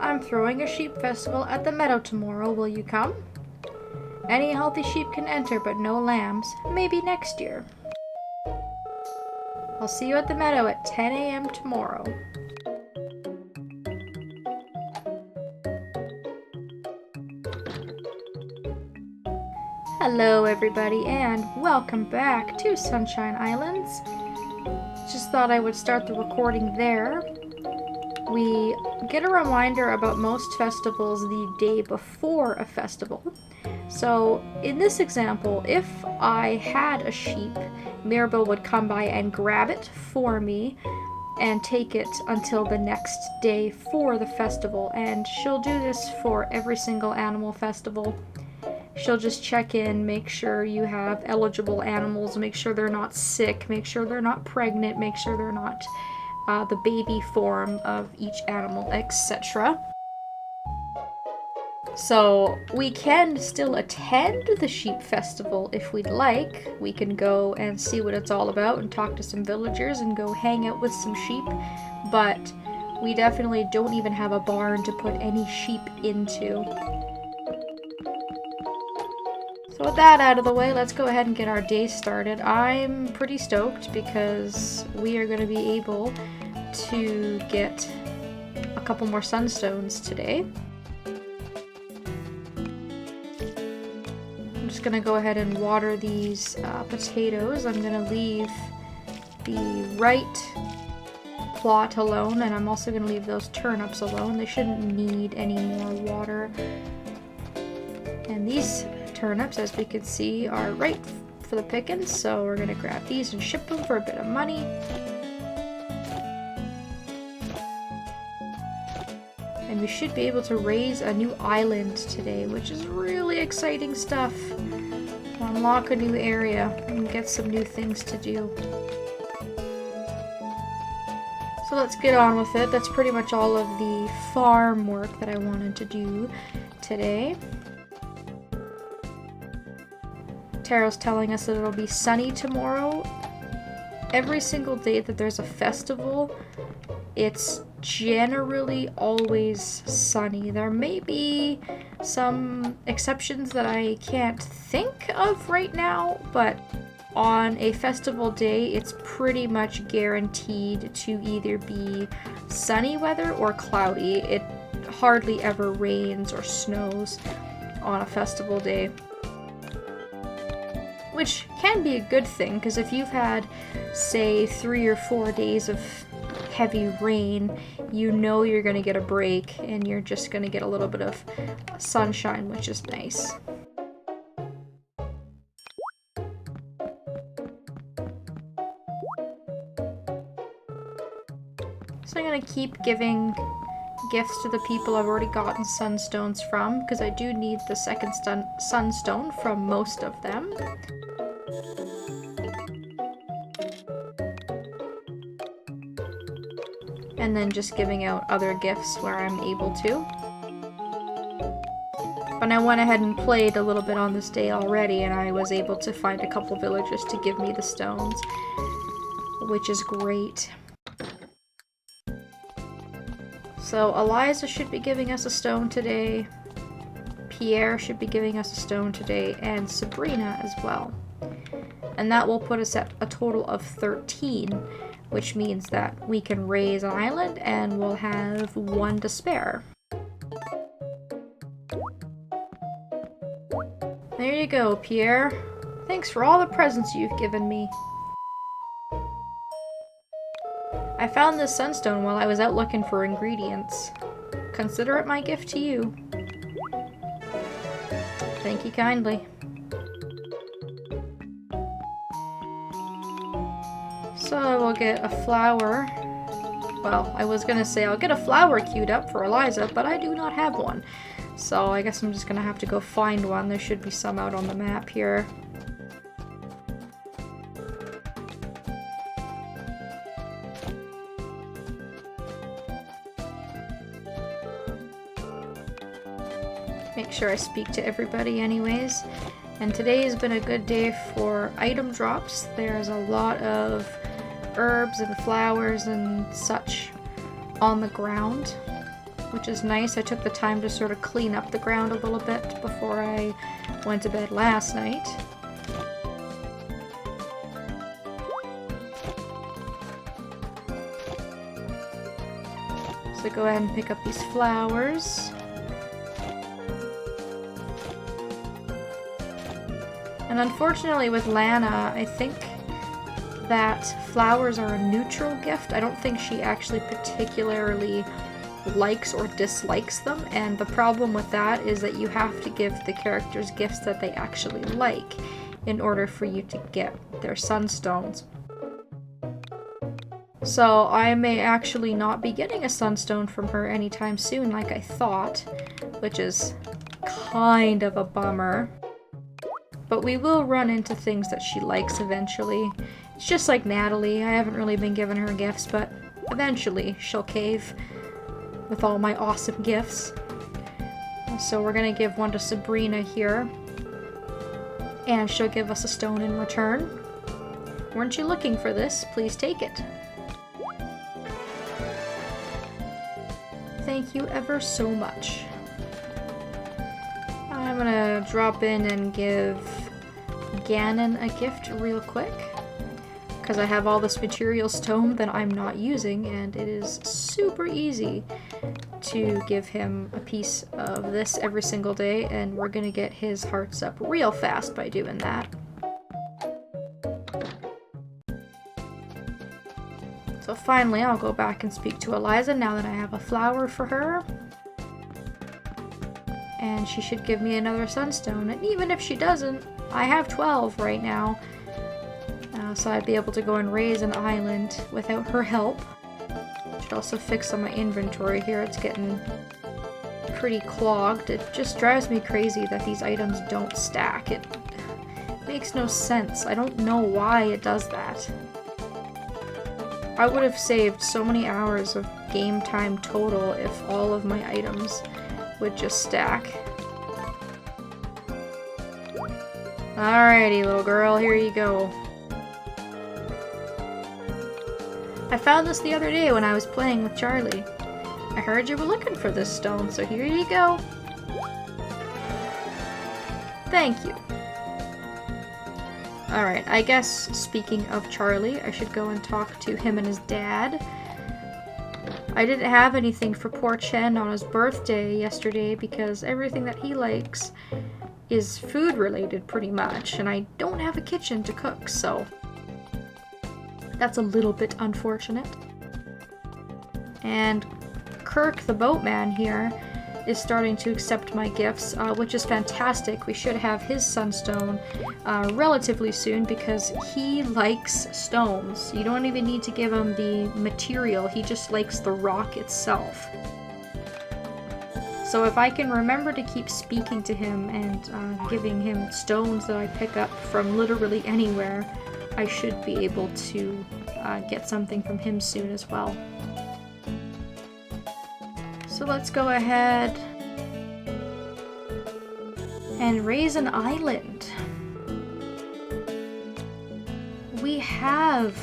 I'm throwing a sheep festival at the meadow tomorrow. Will you come? Any healthy sheep can enter, but no lambs. Maybe next year. I'll see you at the meadow at 10 a.m. tomorrow. Hello everybody and welcome back to Sunshine Islands. Just thought I would start the recording there. We get a reminder about most festivals the day before a festival. So in this example, if I had a sheep, Mirabel would come by and grab it for me and take it until the next day for the festival. And she'll do this for every single animal festival. She'll just check in, make sure you have eligible animals, make sure they're not sick, make sure they're not pregnant, make sure they're not the baby form of each animal, etc. So we can still attend the sheep festival if we'd like. We can go and see what it's all about and talk to some villagers and go hang out with some sheep, but we definitely don't even have a barn to put any sheep into. So with that out of the way, let's go ahead and get our day started. I'm pretty stoked because we are going to be able to get a couple more sunstones today. I'm just going to go ahead and water these potatoes. I'm going to leave the right plot alone, and I'm also going to leave those turnips alone. They shouldn't need any more water. And these turnips, as we can see, are ripe for the pickings, so we're going to grab these and ship them for a bit of money. And we should be able to raise a new island today, which is really exciting stuff. Unlock a new area and get some new things to do. So let's get on with it. That's pretty much all of the farm work that I wanted to do today. Taro's telling us that it'll be sunny tomorrow. Every single day that there's a festival, it's generally always sunny. There may be some exceptions that I can't think of right now, but on a festival day, it's pretty much guaranteed to either be sunny weather or cloudy. It hardly ever rains or snows on a festival day, which can be a good thing, because if you've had, say, 3 or 4 days of heavy rain, you know you're going to get a break, and you're just going to get a little bit of sunshine, which is nice. So I'm going to keep giving gifts to the people I've already gotten sunstones from, because I do need the second sunstone from most of them. And then just giving out other gifts where I'm able to. But I went ahead and played a little bit on this day already, and I was able to find a couple villagers to give me the stones, which is great. So Eliza should be giving us a stone today, Pierre should be giving us a stone today, and Sabrina as well. And that will put us at a total of 13, which means that we can raise an island and we'll have 1 to spare. There you go, Pierre. Thanks for all the presents you've given me. I found this sunstone while I was out looking for ingredients. Consider it my gift to you. Thank you kindly. So I will get a flower. Well, I was gonna say I'll get a flower queued up for Eliza, but I do not have one. So I guess I'm just gonna have to go find one. There should be some out on the map here. Make sure I speak to everybody anyways. And today has been a good day for item drops. There's a lot of herbs and flowers and such on the ground. which is nice. I took the time to sort of clean up the ground a little bit before I went to bed last night. So go ahead and pick up these flowers. And unfortunately with Lana, I think that flowers are a neutral gift. I don't think she actually particularly likes or dislikes them, and the problem with that is that you have to give the characters gifts that they actually like in order for you to get their sunstones. So I may actually not be getting a sunstone from her anytime soon like I thought, which is kind of a bummer. But we will run into things that she likes eventually. It's just like Natalie. I haven't really been giving her gifts, but eventually she'll cave with all my awesome gifts. So we're gonna give one to Sabrina here, and she'll give us a stone in return. Weren't you looking for this? Please take it. Thank you ever so much. I'm gonna drop in and give Ganon a gift real quick, because I have all this material stone that I'm not using, and it is super easy to give him a piece of this every single day, and we're gonna get his hearts up real fast by doing that. So finally, I'll go back and speak to Eliza now that I have a flower for her. And she should give me another sunstone. And even if she doesn't, I have 12 right now. So I'd be able to go and raise an island without her help. Should also fix on my inventory here. It's getting pretty clogged. It just drives me crazy that these items don't stack. It makes no sense. I don't know why it does that. I would have saved so many hours of game time total if all of my items would just stack. Alrighty, little girl, here you go. I found this the other day when I was playing with Charlie. I heard you were looking for this stone, so here you go. Thank you. Alright, I guess speaking of Charlie, I should go and talk to him and his dad. I didn't have anything for poor Chen on his birthday yesterday because everything that he likes is food related pretty much, and I don't have a kitchen to cook, so that's a little bit unfortunate. And Kirk the boatman here is starting to accept my gifts, which is fantastic. We should have his sunstone relatively soon because he likes stones. You don't even need to give him the material, he just likes the rock itself. So if I can remember to keep speaking to him and giving him stones that I pick up from literally anywhere, I should be able to get something from him soon as well. So let's go ahead and raise an island. We have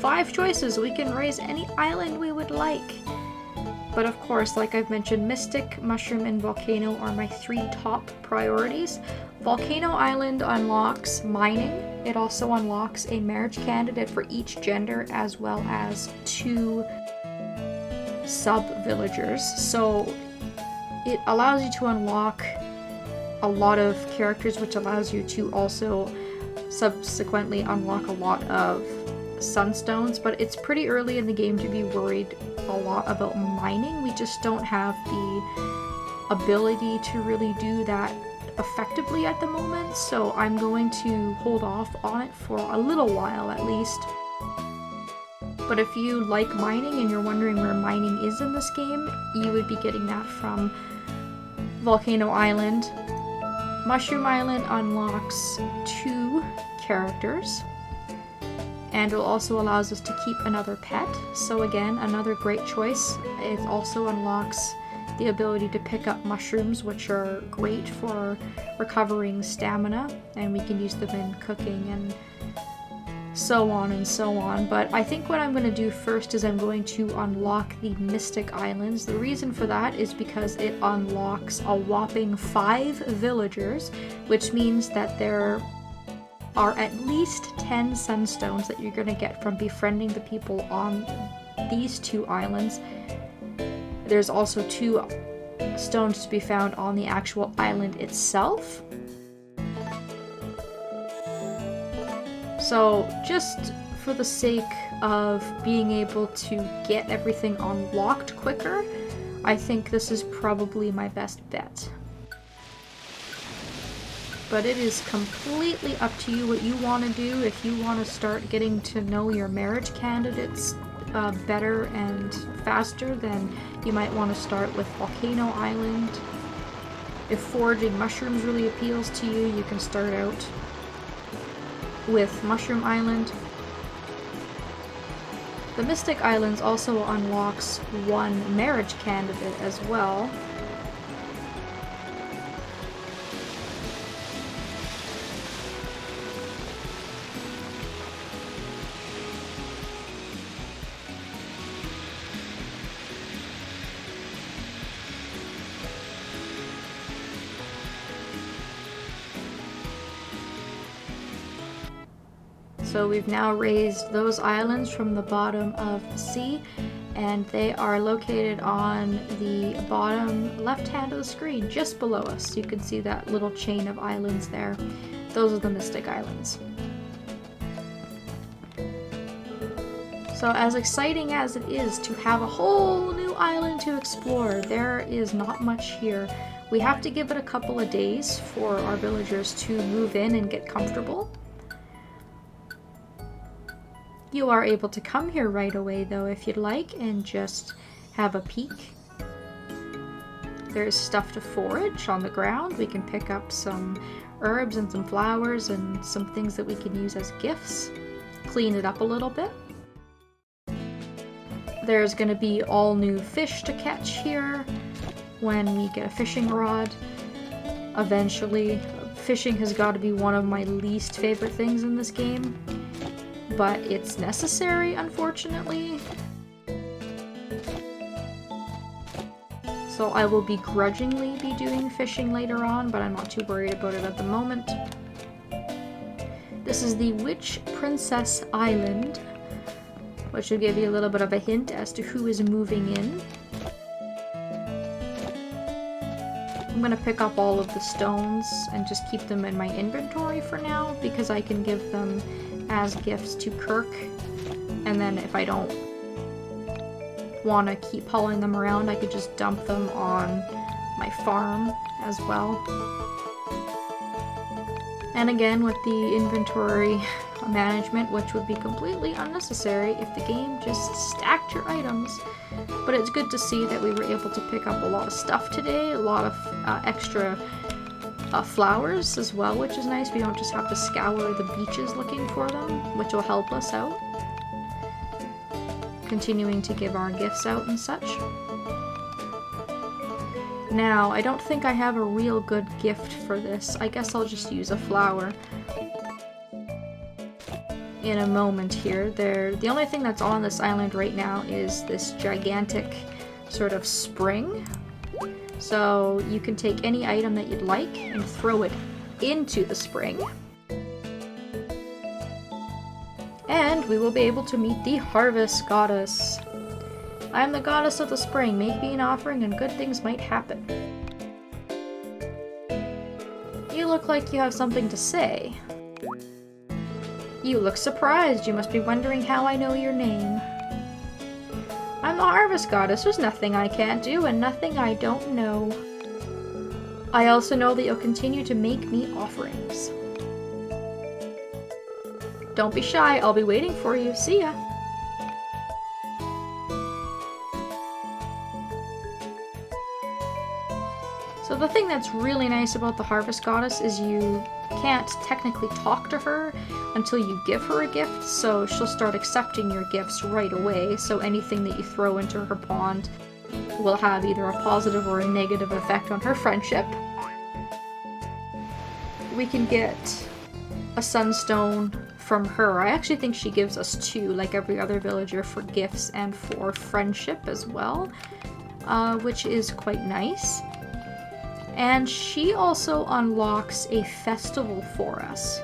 5 choices. We can raise any island we would like. But of course, like I've mentioned, Mystic, Mushroom, and Volcano are my 3 top priorities. Volcano Island unlocks mining. It also unlocks a marriage candidate for each gender, as well as 2 sub-villagers. So it allows you to unlock a lot of characters, which allows you to also subsequently unlock a lot of sunstones, but it's pretty early in the game to be worried a lot about mining. We just don't have the ability to really do that effectively at the moment, so I'm going to hold off on it for a little while at least. But if you like mining and you're wondering where mining is in this game, you would be getting that from Volcano Island. Mushroom Island unlocks 2 characters, and it also allows us to keep another pet. So again, another great choice. It also unlocks the ability to pick up mushrooms, which are great for recovering stamina, and we can use them in cooking and so on and so on. But I think what I'm going to do first is I'm going to unlock the Mystic Islands. The reason for that is because it unlocks a whopping 5 villagers, which means that there are at least 10 sunstones that you're going to get from befriending the people on these 2 islands. There's also 2 stones to be found on the actual island itself. So just for the sake of being able to get everything unlocked quicker, I think this is probably my best bet. But it is completely up to you what you want to do. If you want to start getting to know your marriage candidates better and faster, then you might want to start with Volcano Island. If foraging mushrooms really appeals to you, you can start out with Mushroom Island. The Mystic Islands also unlocks 1 marriage candidate as well. So we've now raised those islands from the bottom of the sea, and they are located on the bottom left hand of the screen, just below us. You can see that little chain of islands there. Those are the Mystic Islands. So as exciting as it is to have a whole new island to explore, there is not much here. We have to give it a couple of days for our villagers to move in and get comfortable. You are able to come here right away though if you'd like and just have a peek. There's stuff to forage on the ground. We can pick up some herbs and some flowers and some things that we can use as gifts. Clean it up a little bit. There's going to be all new fish to catch here when we get a fishing rod. Eventually, fishing has got to be one of my least favorite things in this game. But it's necessary, unfortunately. So I will begrudgingly be doing fishing later on, but I'm not too worried about it at the moment. This is the Witch Princess Island, which will give you a little bit of a hint as to who is moving in. I'm going to pick up all of the stones and just keep them in my inventory for now, because I can give them as gifts to Kirk, and then if I don't want to keep hauling them around, I could just dump them on my farm as well. And again, with the inventory management, which would be completely unnecessary if the game just stacked your items. But it's good to see that we were able to pick up a lot of stuff today, a lot of extra flowers as well, which is nice. We don't just have to scour the beaches looking for them, which will help us out. Continuing to give our gifts out and such. Now, I don't think I have a real good gift for this. I guess I'll just use a flower in a moment here. The only thing that's on this island right now is this gigantic sort of spring. So you can take any item that you'd like and throw it into the spring. And we will be able to meet the Harvest Goddess. I am the goddess of the spring. Make me an offering and good things might happen. You look like you have something to say. You look surprised. You must be wondering how I know your name. I'm the Harvest Goddess. There's nothing I can't do and nothing I don't know. I also know that you'll continue to make me offerings. Don't be shy. I'll be waiting for you. See ya. So the thing that's really nice about the Harvest Goddess is you can't technically talk to her until you give her a gift, so she'll start accepting your gifts right away, so anything that you throw into her pond will have either a positive or a negative effect on her friendship. We can get a sunstone from her. I actually think she gives us 2, like every other villager, for gifts and for friendship as well, which is quite nice. And she also unlocks a festival for us.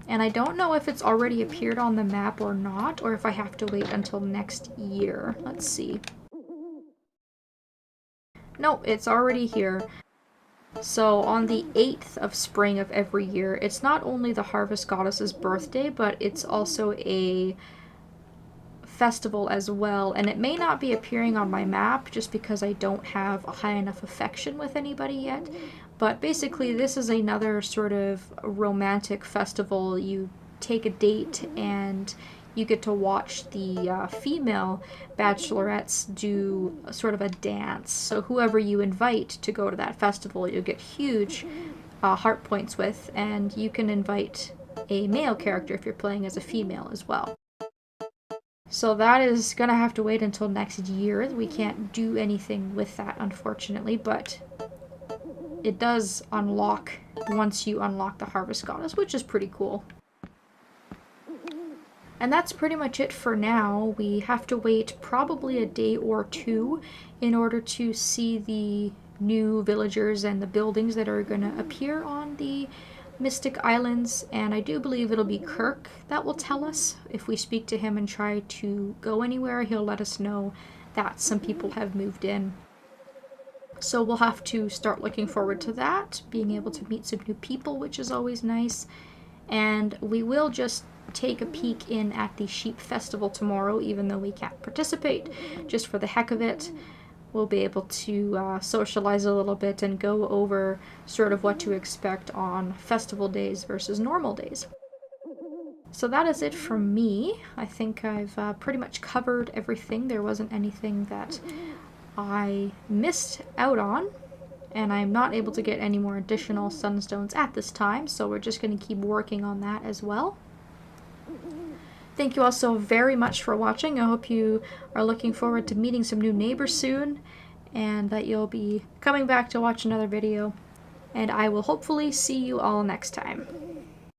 And I don't know if it's already appeared on the map or not, or if I have to wait until next year. Let's see. No, it's already here. So on the 8th of spring of every year, it's not only the harvest goddess's birthday, but it's also a festival as well. And it may not be appearing on my map just because I don't have a high enough affection with anybody yet. But basically, this is another sort of romantic festival. You take a date and you get to watch the female bachelorettes do sort of a dance. So whoever you invite to go to that festival, you'll get huge heart points with, and you can invite a male character if you're playing as a female as well. So that is going to have to wait until next year. We can't do anything with that, unfortunately, but it does unlock once you unlock the Harvest Goddess, which is pretty cool. And that's pretty much it for now. We have to wait probably a day or 2 in order to see the new villagers and the buildings that are going to appear on the Mystic Islands, and I do believe it'll be Kirk that will tell us. If we speak to him and try to go anywhere, he'll let us know that some people have moved in. So we'll have to start looking forward to that, being able to meet some new people, which is always nice. And we will just take a peek in at the Sheep Festival tomorrow, even though we can't participate, just for the heck of it. We'll be able to socialize a little bit and go over sort of what to expect on festival days versus normal days. So that is it from me. I think I've pretty much covered everything. There wasn't anything that I missed out on, and I'm not able to get any more additional sunstones at this time, so we're just going to keep working on that as well. Thank you all so very much for watching. I hope you are looking forward to meeting some new neighbors soon, and that you'll be coming back to watch another video, and I will hopefully see you all next time.